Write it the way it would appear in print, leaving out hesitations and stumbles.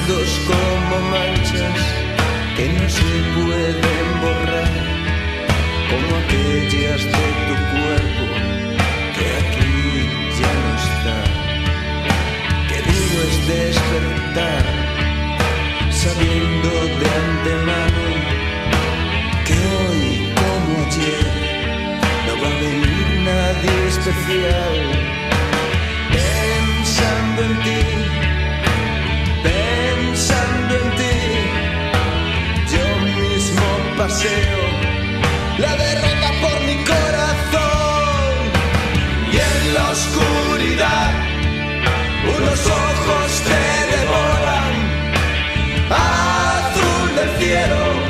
recuerdos como manchas que no se pueden borrar, como aquellas de tu cuerpo que aquí ya no está. Qué duro es despertar sabiendo de antemano que hoy como ayer no va a venir nadie especial. Pensando en ti, pensando en ti, yo mismo paseo la derrota por mi corazón. Y en la oscuridad unos ojos te devoran, azul del cielo.